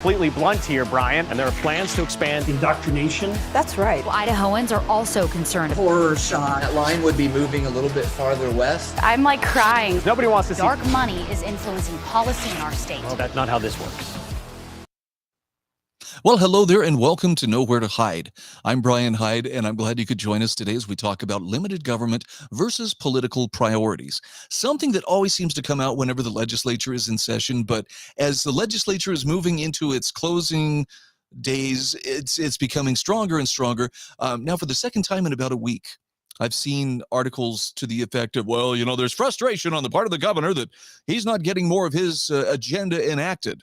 Completely blunt here, Brian, and there are plans to expand indoctrination. That's right. Well, Idahoans are also concerned. Horror shot. That line would be moving a little bit farther west. I'm like crying. Nobody wants to see Dark money is influencing policy in our state. Well, that's not how this works. Well, hello there and welcome to Nowhere to Hide. I'm Brian Hyde, and I'm glad you could join us today as we talk about limited government versus political priorities. Something that always seems to come out whenever the legislature is in session, but as the legislature is moving into its closing days, it's becoming stronger and stronger. Now, for the second time in about a week, I've seen articles to the effect of, well, you know, there's frustration on the part of the governor that he's not getting more of his agenda enacted.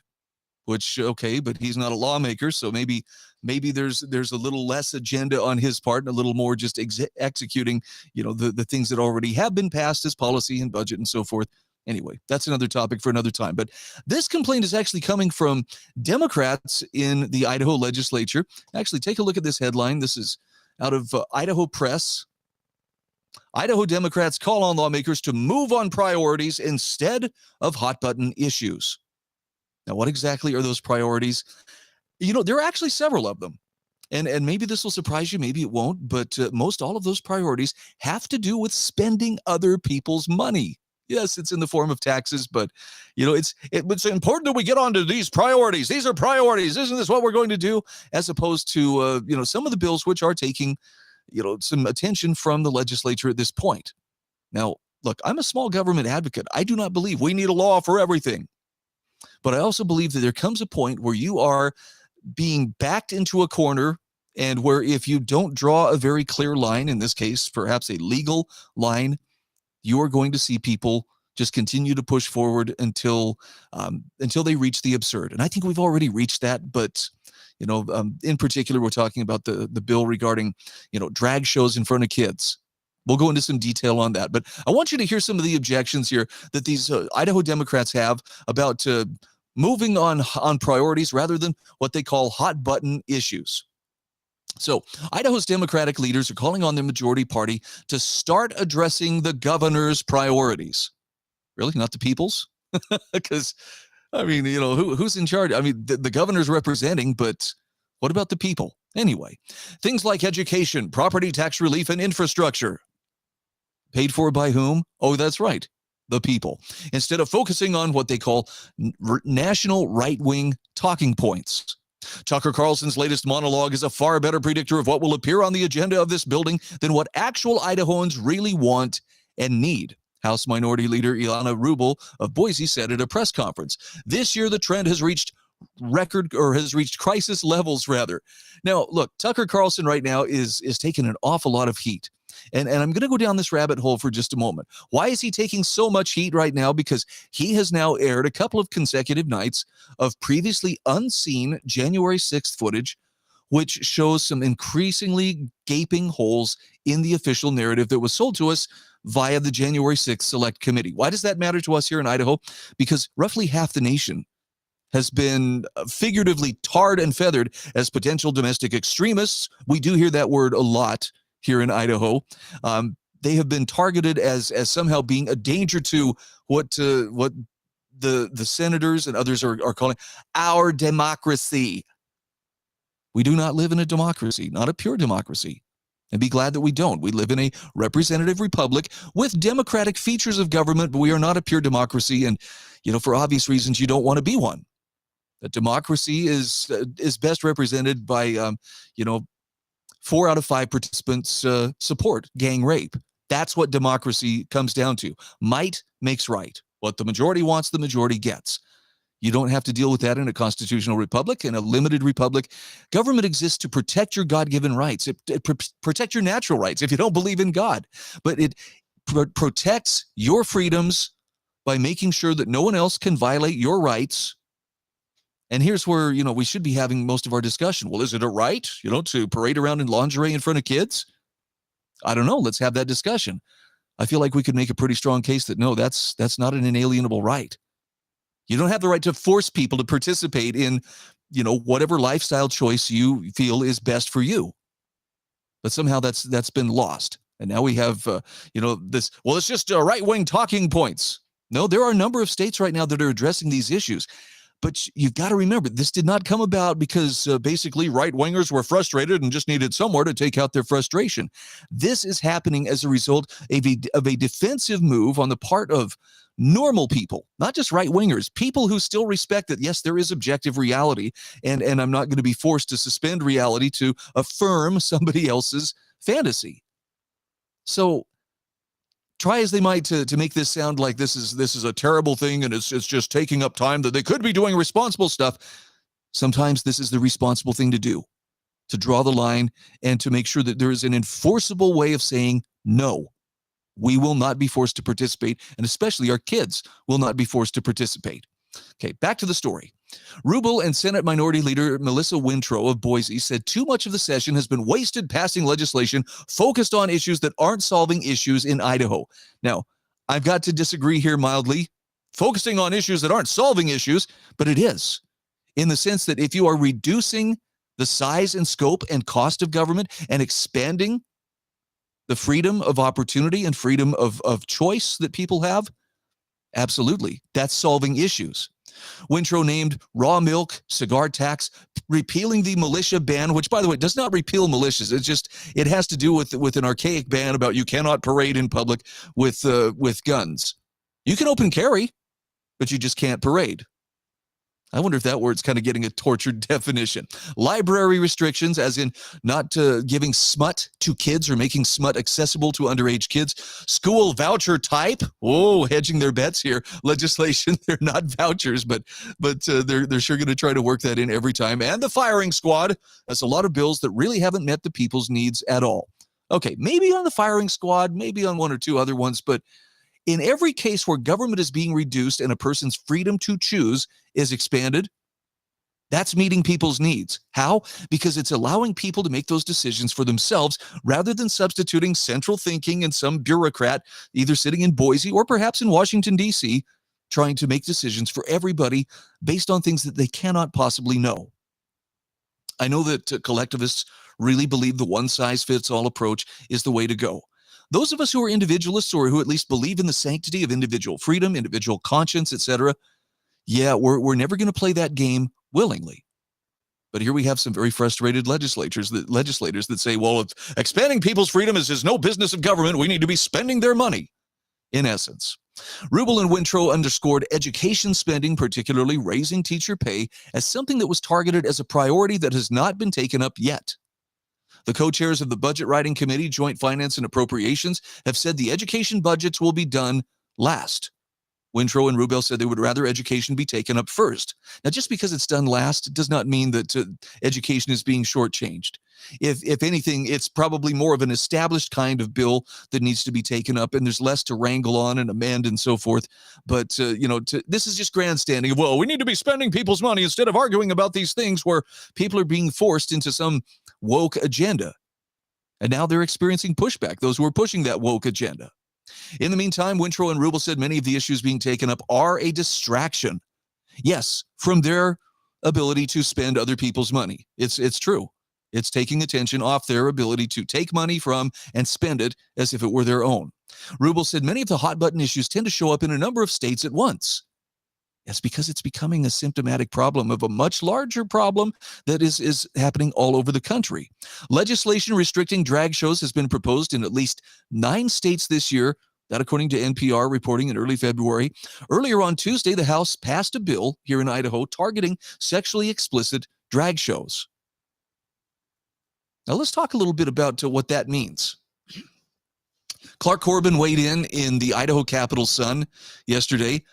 Which, okay, but he's not a lawmaker, so maybe there's a little less agenda on his part and a little more just executing, you know, the things that already have been passed as policy and budget and so forth. Anyway, that's another topic for another time. But this complaint is actually coming from Democrats in the Idaho legislature. Actually, take a look at this headline. This is out of Idaho Press. Idaho Democrats call on lawmakers to move on priorities instead of hot-button issues. Now, what exactly are those priorities? You know, there are actually several of them. And maybe this will surprise you, maybe it won't, but most all of those priorities have to do with spending other people's money. Yes, it's in the form of taxes, but, you know, it's important that we get onto these priorities. These are priorities. Isn't this what we're going to do? As opposed to, you know, some of the bills which are taking, you know, some attention from the legislature at this point. Now, look, I'm a small government advocate. I do not believe we need a law for everything. But I also believe that there comes a point where you are being backed into a corner and where if you don't draw a very clear line, in this case, perhaps a legal line, you are going to see people just continue to push forward until they reach the absurd. And I think we've already reached that. But, you know, in particular, we're talking about the bill regarding, you know, drag shows in front of kids. We'll go into some detail on that. But I want you to hear some of the objections here that these Idaho Democrats have about moving on priorities rather than what they call hot button issues. So Idaho's Democratic leaders are calling on the majority party to start addressing the governor's priorities. Really? Not the people's? Because, I mean, you know, who's in charge? I mean, the governor's representing, but what about the people? Anyway, things like education, property tax relief, and infrastructure. Paid for by whom? Oh, that's right, the people. Instead of focusing on what they call national right-wing talking points. Tucker Carlson's latest monologue is a far better predictor of what will appear on the agenda of this building than what actual Idahoans really want and need. House Minority Leader Ilana Rubel of Boise said at a press conference. This year, the trend has reached crisis levels, rather. Now, look, Tucker Carlson right now is taking an awful lot of heat. And I'm going to go down this rabbit hole for just a moment. Why is he taking so much heat right now? Because he has now aired a couple of consecutive nights of previously unseen January 6th footage, which shows some increasingly gaping holes in the official narrative that was sold to us via the January 6th Select Committee. Why does that matter to us here in Idaho? Because roughly half the nation has been figuratively tarred and feathered as potential domestic extremists. We do hear that word a lot here in Idaho. They have been targeted as somehow being a danger to what the senators and others are calling our democracy. We do not live in a democracy, not a pure democracy. And be glad that we don't. We live in a representative republic with democratic features of government, but we are not a pure democracy. And, you know, for obvious reasons, you don't want to be one. That democracy is best represented by, you know, 4 out of 5 participants support gang rape. That's what democracy comes down to. Might makes right. What the majority wants, the majority gets. You don't have to deal with that in a constitutional republic. In a limited republic, government exists to protect your God-given rights. It protect your natural rights if you don't believe in God. But it protects your freedoms by making sure that no one else can violate your rights. And here's where, you know, we should be having most of our discussion. Well, is it a right, you know, to parade around in lingerie in front of kids? I don't know. Let's have that discussion. I feel like we could make a pretty strong case that no, that's not an inalienable right. You don't have the right to force people to participate in, you know, whatever lifestyle choice you feel is best for you. But somehow that's been lost. And now we have, you know, this, well, it's just right-wing talking points. No, there are a number of states right now that are addressing these issues. But you've got to remember, this did not come about because basically right-wingers were frustrated and just needed somewhere to take out their frustration. This is happening as a result of a defensive move on the part of normal people, not just right-wingers, people who still respect that, yes, there is objective reality, and I'm not going to be forced to suspend reality to affirm somebody else's fantasy. So try as they might to make this sound like this is a terrible thing and it's just taking up time that they could be doing responsible stuff. Sometimes this is the responsible thing to do, to draw the line and to make sure that there is an enforceable way of saying, no, we will not be forced to participate, and especially our kids will not be forced to participate. Okay, back to the story. Rubel and Senate Minority Leader Melissa Wintrow of Boise said too much of the session has been wasted passing legislation focused on issues that aren't solving issues in Idaho. Now, I've got to disagree here mildly. Focusing on issues that aren't solving issues, but it is, in the sense that if you are reducing the size and scope and cost of government and expanding the freedom of opportunity and freedom of choice that people have, absolutely, that's solving issues. Wintrow named raw milk, cigar tax, repealing the militia ban, which, by the way, does not repeal militias. It has to do with an archaic ban about you cannot parade in public with guns. You can open carry, but you just can't parade. I wonder if that word's kind of getting a tortured definition. Library restrictions, as in not giving smut to kids or making smut accessible to underage kids. School voucher type. Oh, hedging their bets here. Legislation, they're not vouchers, but they're sure going to try to work that in every time. And the firing squad. That's a lot of bills that really haven't met the people's needs at all. Okay, maybe on the firing squad, maybe on one or two other ones, but in every case where government is being reduced and a person's freedom to choose is expanded, that's meeting people's needs. How? Because it's allowing people to make those decisions for themselves rather than substituting central thinking and some bureaucrat either sitting in Boise or perhaps in Washington, D.C., trying to make decisions for everybody based on things that they cannot possibly know. I know that collectivists really believe the one-size-fits-all approach is the way to go. Those of us who are individualists or who at least believe in the sanctity of individual freedom, individual conscience, etc., yeah, we're never going to play that game willingly. But here we have some very frustrated legislators that say, well, if expanding people's freedom is no business of government, we need to be spending their money, in essence. Rubel and Wintrow underscored education spending, particularly raising teacher pay, as something that was targeted as a priority that has not been taken up yet. The co-chairs of the Budget Writing Committee, Joint Finance and Appropriations, have said the education budgets will be done last. Wintrow and Rubel said they would rather education be taken up first. Now, just because it's done last does not mean that education is being shortchanged. If anything, it's probably more of an established kind of bill that needs to be taken up, and there's less to wrangle on and amend and so forth. But, this is just grandstanding of, well, we need to be spending people's money instead of arguing about these things where people are being forced into some woke agenda. And now they're experiencing pushback, those who are pushing that woke agenda. In the meantime, Wintrow and Rubel said many of the issues being taken up are a distraction. Yes, from their ability to spend other people's money. It's true. It's taking attention off their ability to take money from and spend it as if it were their own. Rubel said many of the hot button issues tend to show up in a number of states at once. That's because it's becoming a symptomatic problem of a much larger problem that is happening all over the country. Legislation restricting drag shows has been proposed in at least 9 states this year, that according to NPR reporting in early February. Earlier on Tuesday, the House passed a bill here in Idaho targeting sexually explicit drag shows. Now let's talk a little bit about what that means. Clark Corbin weighed in the Idaho Capitol Sun yesterday.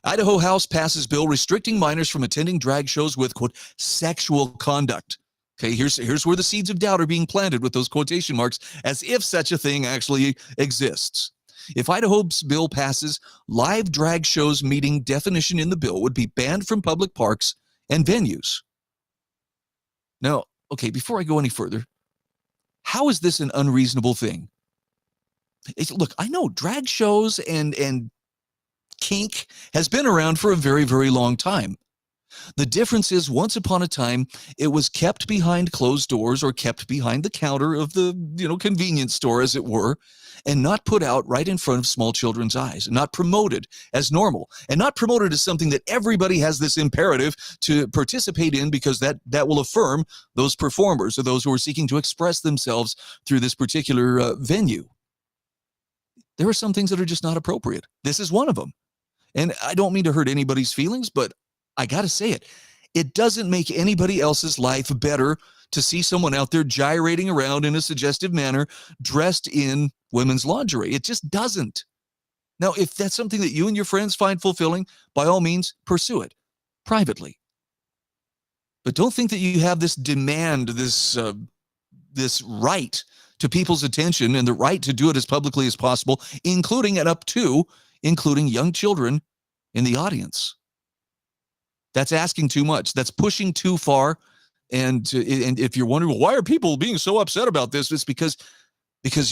Idaho House passes bill restricting minors from attending drag shows with, quote, sexual conduct. Okay, here's where the seeds of doubt are being planted with those quotation marks, as if such a thing actually exists. If Idaho's bill passes, live drag shows meeting definition in the bill would be banned from public parks and venues. Now, okay, before I go any further, how is this an unreasonable thing? Look, I know drag shows and kink has been around for a very, very long time. The difference is once upon a time, it was kept behind closed doors or kept behind the counter of the, convenience store, as it were, and not put out right in front of small children's eyes, not promoted as normal, and not promoted as something that everybody has this imperative to participate in, because that will affirm those performers or those who are seeking to express themselves through this particular venue. There are some things that are just not appropriate. This is one of them. And I don't mean to hurt anybody's feelings, but I got to say it. It doesn't make anybody else's life better to see someone out there gyrating around in a suggestive manner dressed in women's lingerie. It just doesn't. Now, if that's something that you and your friends find fulfilling, by all means, pursue it privately. But don't think that you have this demand, this right to people's attention and the right to do it as publicly as possible, including young children in the audience. That's asking too much. That's pushing too far. And if you're wondering, well, why are people being so upset about this? It's because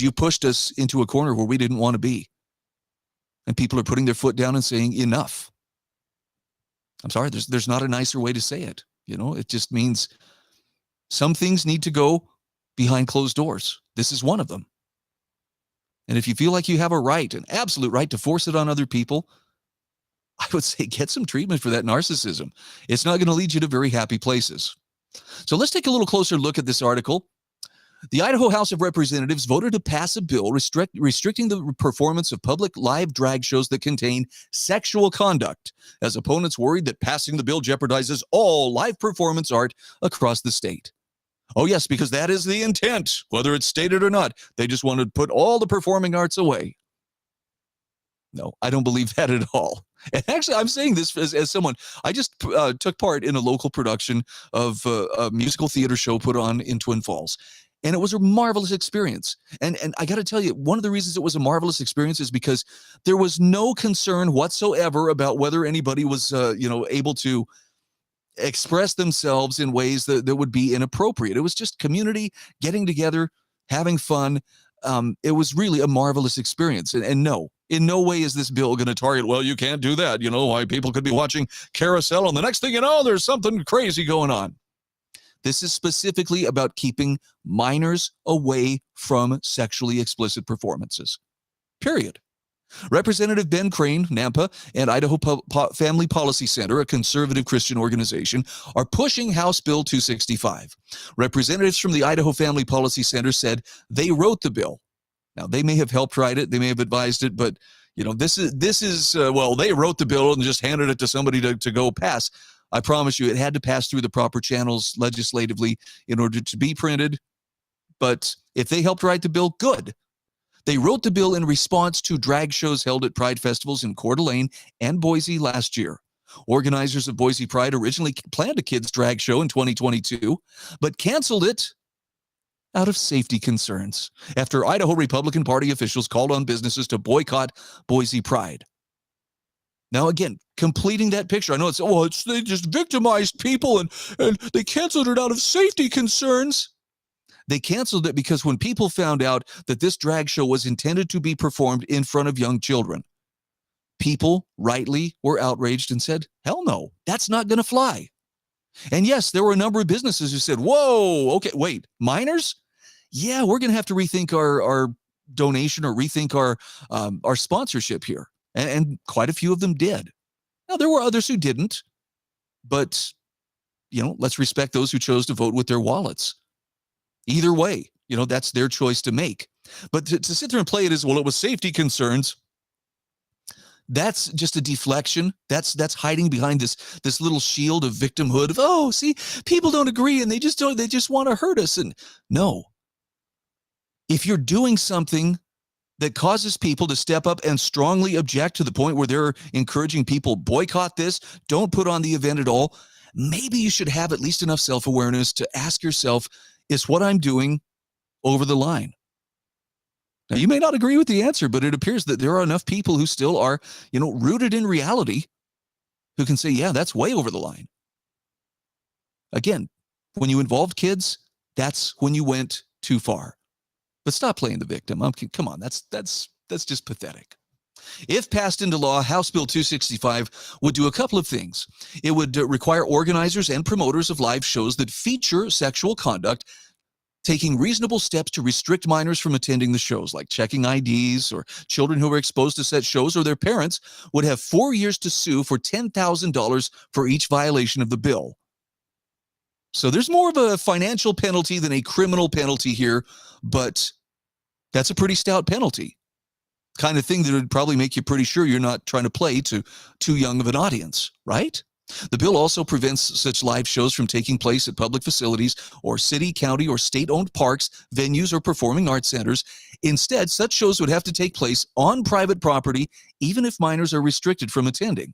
you pushed us into a corner where we didn't want to be. And people are putting their foot down and saying, enough. I'm sorry, there's not a nicer way to say it. It just means some things need to go behind closed doors. This is one of them. And if you feel like you have a right, an absolute right, to force it on other people, I would say get some treatment for that narcissism. It's not going to lead you to very happy places. So let's take a little closer look at this article. The Idaho House of Representatives voted to pass a bill restricting the performance of public live drag shows that contain sexual conduct, as opponents worried that passing the bill jeopardizes all live performance art across the state. Oh, yes, because that is the intent, whether it's stated or not. They just want to put all the performing arts away. No, I don't believe that at all. And actually, I'm saying this as someone, I just took part in a local production of a musical theater show put on in Twin Falls. And it was a marvelous experience. And I got to tell you, one of the reasons it was a marvelous experience is because there was no concern whatsoever about whether anybody was, able to express themselves in ways that would be inappropriate. It was just community getting together, having fun. It was really a marvelous experience. And no, in no way is this bill going to target, well, you can't do that. Why people could be watching Carousel, and the next thing you know, there's something crazy going on. This is specifically about keeping minors away from sexually explicit performances. Period. Representative Ben Crane, Nampa, and Idaho Family Policy Center, a conservative Christian organization, are pushing House Bill 265. Representatives from the Idaho Family Policy Center said they wrote the bill. Now, they may have helped write it, they may have advised it, but this is they wrote the bill and just handed it to somebody to go pass. I promise you, it had to pass through the proper channels legislatively in order to be printed. But if they helped write the bill, good. They wrote the bill in response to drag shows held at Pride festivals in Coeur d'Alene and Boise last year. Organizers of Boise Pride originally planned a kids' drag show in 2022, but canceled it out of safety concerns after Idaho Republican Party officials called on businesses to boycott Boise Pride. Now, again, completing that picture, I know they just victimized people and they canceled it out of safety concerns. They canceled it because when people found out that this drag show was intended to be performed in front of young children, people rightly were outraged and said, hell no, that's not going to fly. And yes, there were a number of businesses who said, whoa, okay, wait, minors? Yeah, we're going to have to rethink our donation or rethink our sponsorship here. And quite a few of them did. Now, there were others who didn't, but, let's respect those who chose to vote with their wallets. Either way, that's their choice to make. But to sit there and play it as, well, it was safety concerns, that's just a deflection. That's hiding behind this little shield of victimhood of, oh, see, people don't agree and they just want to hurt us. And no, if you're doing something that causes people to step up and strongly object to the point where they're encouraging people, boycott this, don't put on the event at all, maybe you should have at least enough self-awareness to ask yourself, is what I'm doing over the line? Now, you may not agree with the answer, but it appears that there are enough people who still are, rooted in reality who can say, yeah, that's way over the line. Again, when you involved kids, that's when you went too far. But stop playing the victim. Come on, that's just pathetic. If passed into law, House Bill 265 would do a couple of things. It would require organizers and promoters of live shows that feature sexual conduct taking reasonable steps to restrict minors from attending the shows, like checking IDs, or children who are exposed to such shows or their parents would have 4 years to sue for $10,000 for each violation of the bill. So there's more of a financial penalty than a criminal penalty here, but that's a pretty stout penalty. Kind of thing that would probably make you pretty sure you're not trying to play to too young of an audience, right? The bill also prevents such live shows from taking place at public facilities or city, county, or state-owned parks, venues, or performing arts centers. Instead, such shows would have to take place on private property, even if minors are restricted from attending.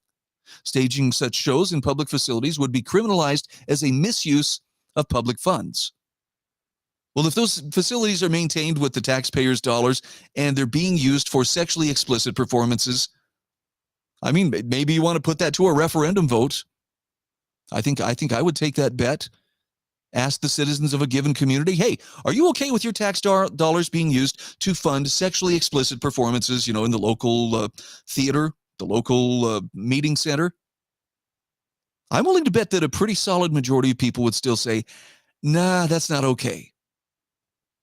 Staging such shows in public facilities would be criminalized as a misuse of public funds. Well, if those facilities are maintained with the taxpayers' dollars and they're being used for sexually explicit performances, I mean, maybe you want to put that to a referendum vote. I think I would take that bet. Ask the citizens of a given community, hey, are you okay with your tax dollars being used to fund sexually explicit performances, in the local theater, the local meeting center? I'm willing to bet that a pretty solid majority of people would still say, nah, that's not okay.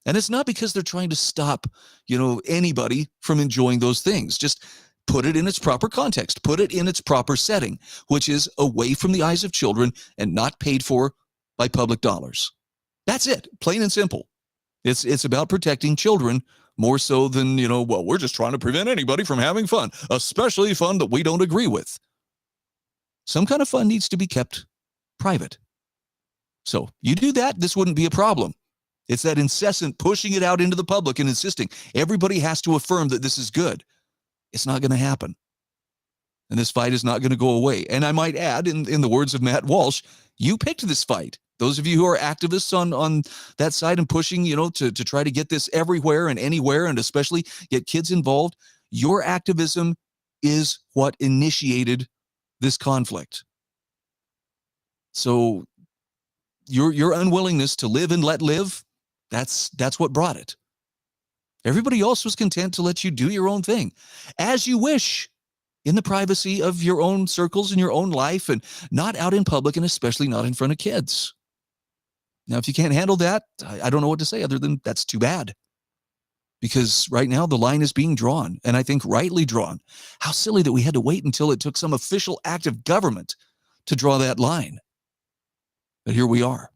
And it's not because they're trying to stop, anybody from enjoying those things. Just put it in its proper context. Put it in its proper setting, which is away from the eyes of children and not paid for by public dollars. That's it, plain and simple. It's about protecting children more so than, we're just trying to prevent anybody from having fun, especially fun that we don't agree with. Some kind of fun needs to be kept private. So you do that, this wouldn't be a problem. It's that incessant pushing it out into the public and insisting everybody has to affirm that this is good. It's not going to happen. And this fight is not going to go away. And I might add, in the words of Matt Walsh, you picked this fight. Those of you who are activists on that side and pushing, to try to get this everywhere and anywhere, and especially get kids involved, your activism is what initiated this conflict. So your unwillingness to live and let live, that's what brought it. Everybody else was content to let you do your own thing as you wish in the privacy of your own circles and your own life, and not out in public, and especially not in front of kids. Now, if you can't handle that, I don't know what to say other than that's too bad. Because right now the line is being drawn, and I think rightly drawn. How silly that we had to wait until it took some official act of government to draw that line. But here we are.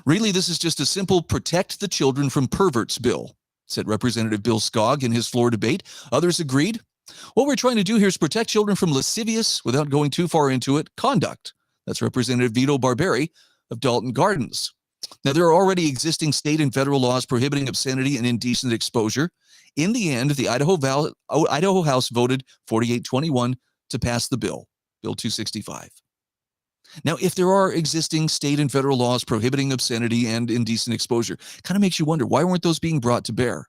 Really, this is just a simple protect the children from perverts bill, said Representative Bill Skog in his floor debate. Others agreed. What we're trying to do here is protect children from lascivious, without going too far into it, conduct. That's Representative Vito Barberi of Dalton Gardens. Now, there are already existing state and federal laws prohibiting obscenity and indecent exposure. In the end, the Idaho House voted 48-21 to pass the bill, Bill 265. Now, if there are existing state and federal laws prohibiting obscenity and indecent exposure, kind of makes you wonder, why weren't those being brought to bear?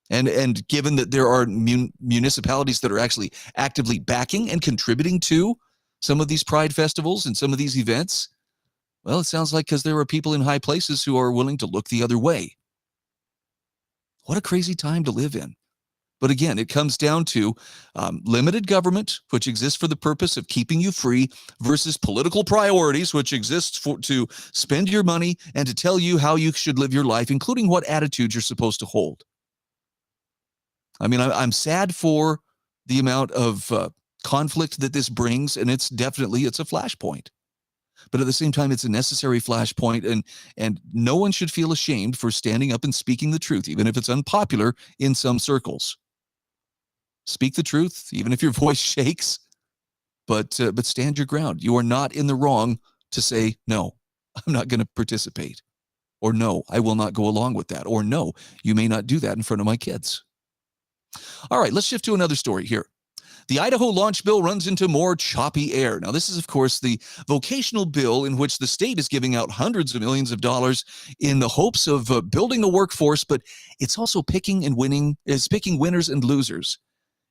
And given that there are municipalities that are actually actively backing and contributing to some of these pride festivals and some of these events, well, it sounds like because there are people in high places who are willing to look the other way. What a crazy time to live in. But again, it comes down to limited government, which exists for the purpose of keeping you free, versus political priorities, which exists to spend your money and to tell you how you should live your life, including what attitudes you're supposed to hold. I mean, I'm sad for the amount of conflict that this brings, and it's a flashpoint. But at the same time, it's a necessary flashpoint, and no one should feel ashamed for standing up and speaking the truth, even if it's unpopular in some circles. Speak the truth, even if your voice shakes, but stand your ground. You are not in the wrong to say, no, I'm not going to participate, or no, I will not go along with that, or no, you may not do that in front of my kids. All right, let's shift to another story here. The Idaho launch bill runs into more choppy air. Now, this is, of course, the vocational bill in which the state is giving out hundreds of millions of dollars in the hopes of building a workforce, but it's also picking winners and losers.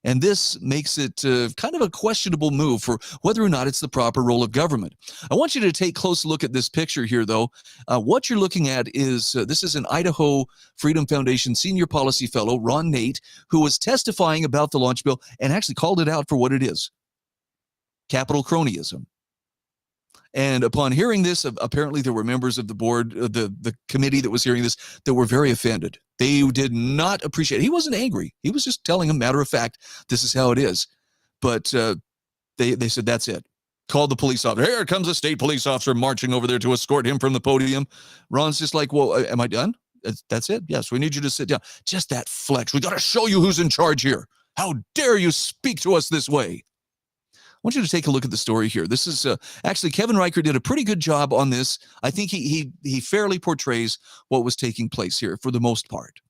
And this makes it kind of a questionable move for whether or not it's the proper role of government. I want you to take a close look at this picture here, though. What you're looking at is, this is an Idaho Freedom Foundation Senior Policy Fellow, Ron Nate, who was testifying about the launch bill and actually called it out for what it is: capital cronyism. And upon hearing this, apparently there were members of the board, the committee that was hearing this, that were very offended. They did not appreciate it. He wasn't angry. He was just telling them, matter of fact, this is how it is. But they said, that's it. Called the police officer. Here comes a state police officer marching over there to escort him from the podium. Ron's just like, well, am I done? That's it? Yes, we need you to sit down. Just that flex. We got to show you who's in charge here. How dare you speak to us this way? I want you to take a look at the story here. This is actually, Kevin Riker did a pretty good job on this. I think he fairly portrays what was taking place here for the most part.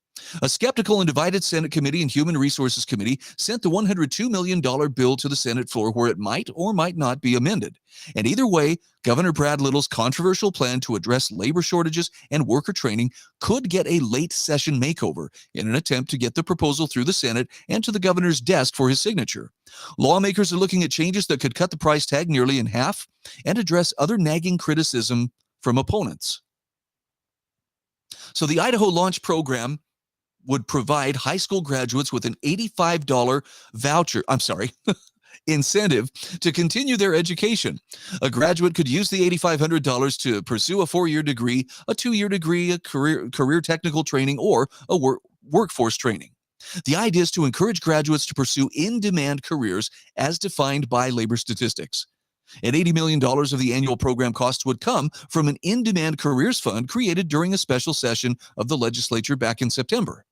A skeptical and divided Senate Committee and Human Resources Committee sent the $102 million bill to the Senate floor, where it might or might not be amended. And either way, Governor Brad Little's controversial plan to address labor shortages and worker training could get a late session makeover in an attempt to get the proposal through the Senate and to the governor's desk for his signature. Lawmakers are looking at changes that could cut the price tag nearly in half and address other nagging criticism from opponents. So the Idaho Launch Program would provide high school graduates with an $85 incentive to continue their education. A graduate could use the $8,500 to pursue a 4-year degree, a 2-year degree, a career technical training, or a workforce training. The idea is to encourage graduates to pursue in-demand careers as defined by labor statistics. And $80 million of the annual program costs would come from an in-demand careers fund created during a special session of the legislature back in September.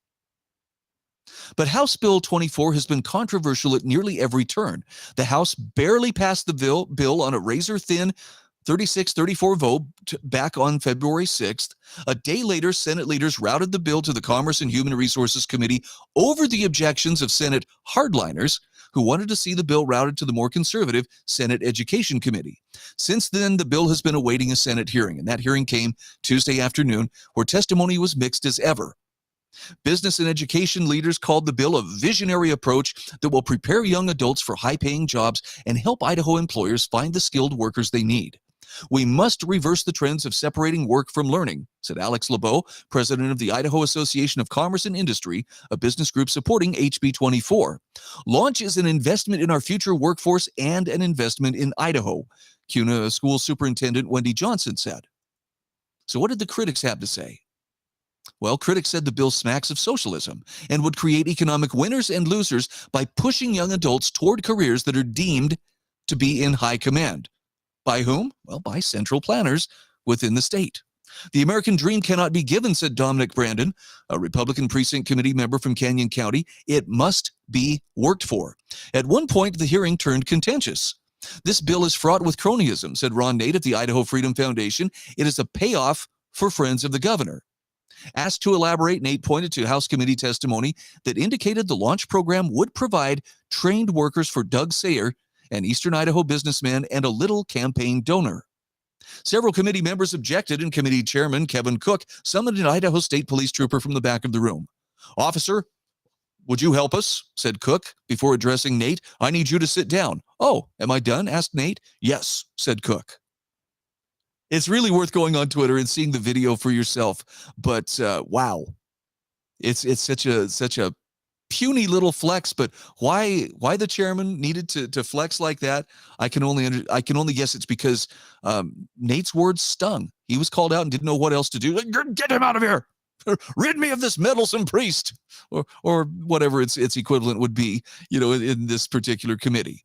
But House Bill 24 has been controversial at nearly every turn. The House barely passed the bill on a razor-thin 36-34 vote back on February 6th. A day later, Senate leaders routed the bill to the Commerce and Human Resources Committee over the objections of Senate hardliners who wanted to see the bill routed to the more conservative Senate Education Committee. Since then, the bill has been awaiting a Senate hearing, and that hearing came Tuesday afternoon, where testimony was mixed as ever. Business and education leaders called the bill a visionary approach that will prepare young adults for high-paying jobs and help Idaho employers find the skilled workers they need. We must reverse the trends of separating work from learning, said Alex LeBeau, president of the Idaho Association of Commerce and Industry, a business group supporting HB 24. Launch is an investment in our future workforce and an investment in Idaho, CUNA School Superintendent Wendy Johnson said. So what did the critics have to say? Well, critics said the bill smacks of socialism and would create economic winners and losers by pushing young adults toward careers that are deemed to be in high command. By whom? Well, by central planners within the state. The American dream cannot be given, said Dominic Brandon, a Republican precinct committee member from Canyon County. It must be worked for. At one point, the hearing turned contentious. This bill is fraught with cronyism, said Ron Nate of the Idaho Freedom Foundation. It is a payoff for friends of the governor. Asked to elaborate, Nate pointed to House committee testimony that indicated the launch program would provide trained workers for Doug Sayer, an Eastern Idaho businessman and a Little campaign donor. Several committee members objected, and committee chairman Kevin Cook summoned an Idaho State Police trooper from the back of the room. "Officer, would you help us?" said Cook before addressing Nate. "I need you to sit down." "Oh, am I done?" asked Nate. "Yes," said Cook. It's really worth going on Twitter and seeing the video for yourself. But wow, it's such a puny little flex. But why the chairman needed to flex like that? I can only guess it's because Nate's words stung. He was called out and didn't know what else to do. Get him out of here! Rid me of this meddlesome priest, or whatever its equivalent would be, in this particular committee.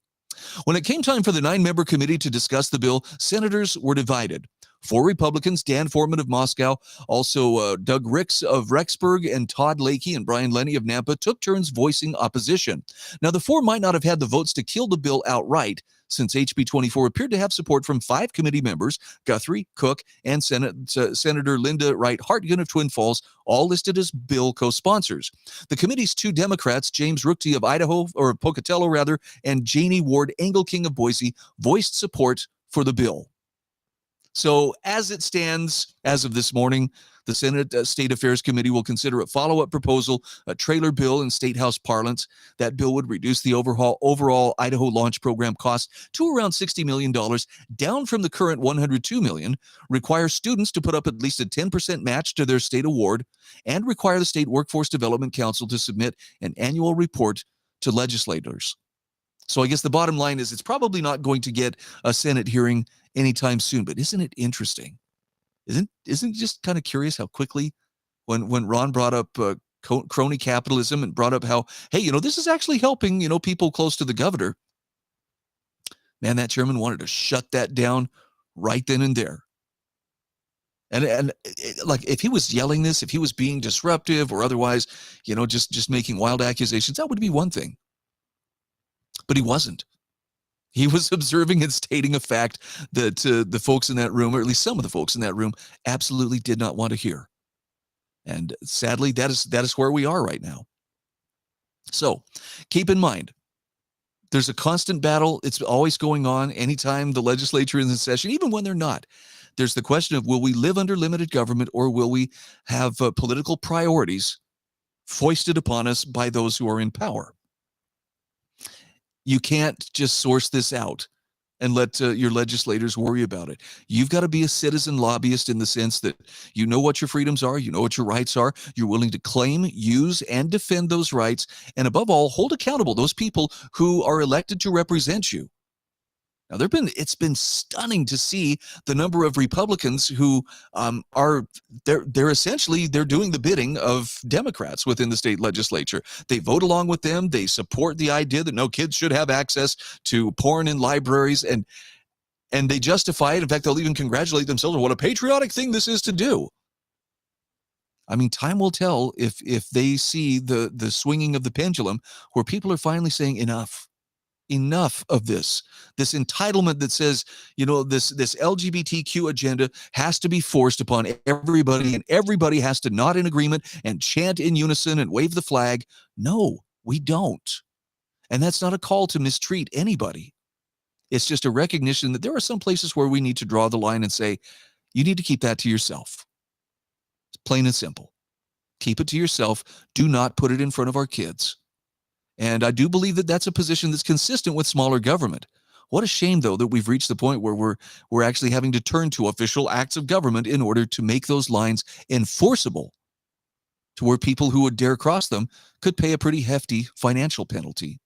When it came time for the 9-member committee to discuss the bill, senators were divided. 4 Republicans, Dan Foreman of Moscow, also Doug Ricks of Rexburg, and Todd Lakey and Brian Lenny of Nampa took turns voicing opposition. Now, the 4 might not have had the votes to kill the bill outright, since HB 24 appeared to have support from 5 committee members, Guthrie, Cook, and Senator Linda Wright Hartgen of Twin Falls, all listed as bill co-sponsors. The committee's 2 Democrats, James Rookty of Idaho, or Pocatello rather, and Janie Ward Engelking of Boise, voiced support for the bill. So as it stands, as of this morning, the Senate State Affairs Committee will consider a follow-up proposal, a trailer bill in State House parlance. That bill would reduce the overall Idaho launch program cost to around $60 million, down from the current $102 million, require students to put up at least a 10% match to their state award, and require the State Workforce Development Council to submit an annual report to legislators. So I guess the bottom line is it's probably not going to get a Senate hearing anytime soon, but isn't it interesting? Isn't it just kind of curious how quickly when Ron brought up crony capitalism and brought up how, hey, this is actually helping, people close to the governor. Man, that chairman wanted to shut that down right then and there. And like, if he was yelling this, if he was being disruptive or otherwise, just making wild accusations, that would be one thing. But he wasn't. He was observing and stating a fact that the folks in that room, or at least some of the folks in that room, absolutely did not want to hear. And sadly, that is where we are right now. So keep in mind, there's a constant battle. It's always going on anytime the legislature is in session, even when they're not. There's the question of, will we live under limited government, or will we have political priorities foisted upon us by those who are in power? You can't just source this out and let your legislators worry about it. You've got to be a citizen lobbyist in the sense that you know what your freedoms are, you know what your rights are, you're willing to claim, use, and defend those rights, and above all, hold accountable those people who are elected to represent you. Now, it's been stunning to see the number of Republicans who they're essentially doing the bidding of Democrats within the state legislature. They vote along with them. They support the idea that no kids should have access to porn in libraries, and they justify it. In fact, they'll even congratulate themselves on what a patriotic thing this is to do. I mean, time will tell if they see the swinging of the pendulum, where people are finally saying enough of this entitlement that says, this LGBTQ agenda has to be forced upon everybody, and everybody has to nod in agreement and chant in unison and wave the flag. No, we don't. And that's not a call to mistreat anybody. It's just a recognition that there are some places where we need to draw the line and say, you need to keep that to yourself. It's plain and simple. Keep it to yourself. Do not put it in front of our kids. And I do believe that that's a position that's consistent with smaller government. What a shame, though, that we've reached the point where we're actually having to turn to official acts of government in order to make those lines enforceable, to where people who would dare cross them could pay a pretty hefty financial penalty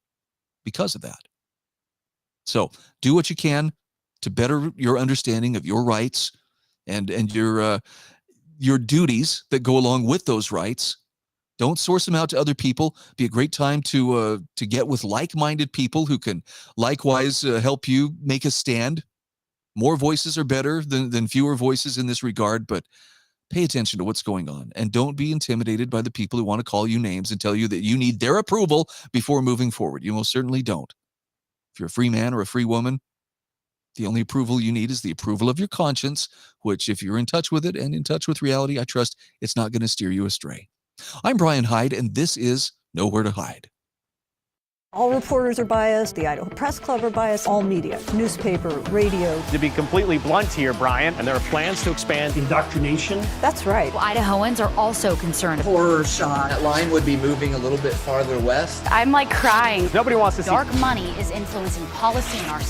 because of that. So do what you can to better your understanding of your rights and your duties that go along with those rights. Don't source them out to other people. Be a great time to get with like-minded people who can likewise help you make a stand. More voices are better than fewer voices in this regard, but pay attention to what's going on, and don't be intimidated by the people who want to call you names and tell you that you need their approval before moving forward. You most certainly don't. If you're a free man or a free woman, the only approval you need is the approval of your conscience, which, if you're in touch with it and in touch with reality, I trust it's not going to steer you astray. I'm Brian Hyde, and this is Nowhere to Hide. All reporters are biased, the Idaho Press Club are biased, all media, newspaper, radio. To be completely blunt here, Brian, and there are plans to expand indoctrination. That's right. Idahoans are also concerned. Horror shot. That line would be moving a little bit farther west. I'm like crying. Nobody wants to see Dark money is influencing policy in our state.